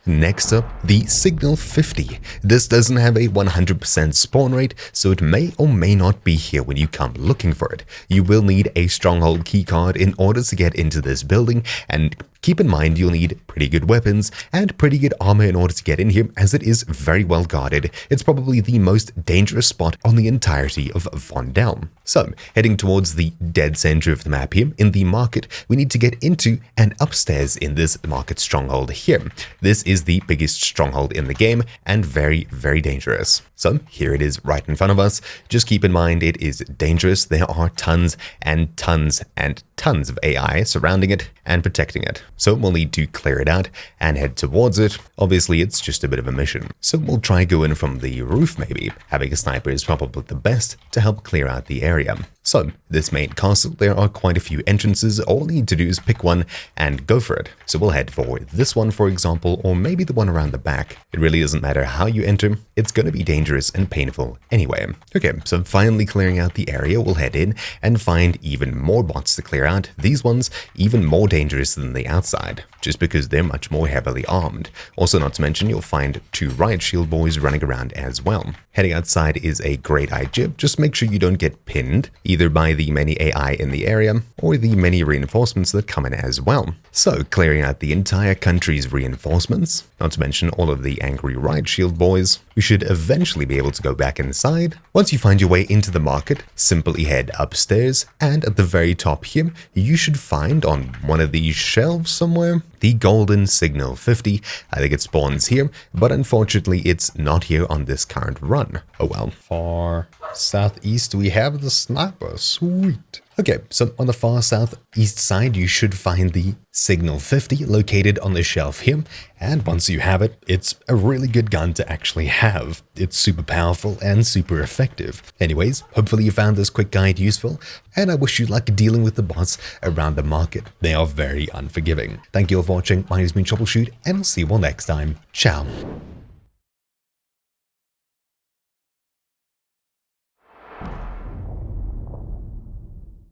Next up, the Signal 50. This doesn't have a 100% spawn rate, so it may or may not be here when you come looking for it. You will need a stronghold keycard in order to get into this building, and keep in mind you'll need pretty good weapons and pretty good armor in order to get in here, as it is very well guarded. It's probably the most dangerous spot on the entirety of Vondel. So, heading towards the dead center of the map here, in the market, we need to get into and upstairs in this market stronghold here. This is the biggest stronghold in the game and very, very dangerous. So, here it is right in front of us. Just keep in mind it is dangerous. There are tons and tons and tons of AI surrounding it and protecting it. So we'll need to clear it out and head towards it. Obviously, it's just a bit of a mission. So we'll try go in from the roof maybe. Having a sniper is probably the best to help clear out the area. So, this main castle, there are quite a few entrances. All we need to do is pick one and go for it. So we'll head for this one, for example, or maybe the one around the back. It really doesn't matter how you enter. It's going to be dangerous and painful anyway. Okay, so finally clearing out the area, we'll head in and find even more bots to clear out. These ones even more dangerous than the outside, just because they're much more heavily armed. Also, not to mention, you'll find 2 riot shield boys running around as well. Heading outside is a great idea. Just make sure you don't get pinned, either by the many AI in the area or the many reinforcements that come in as well. So, clearing out the entire country's reinforcements, not to mention all of the angry riot shield boys, we should eventually be able to go back inside. Once you find your way into the market, simply head upstairs, and at the very top here, you should find on one of these shelves somewhere the golden Signal 50. I think it spawns here, but unfortunately it's not here on this current run. Oh well. Far southeast we have the sniper. Sweet. Okay, so on the far southeast side, you should find the Signal 50 located on the shelf here. And once you have it, it's a really good gun to actually have. It's super powerful and super effective. Anyways, hopefully you found this quick guide useful, and I wish you luck dealing with the bots around the market. They are very unforgiving. Thank you all for watching. My name has been Troubleshoot, and I'll see you all next time. Ciao.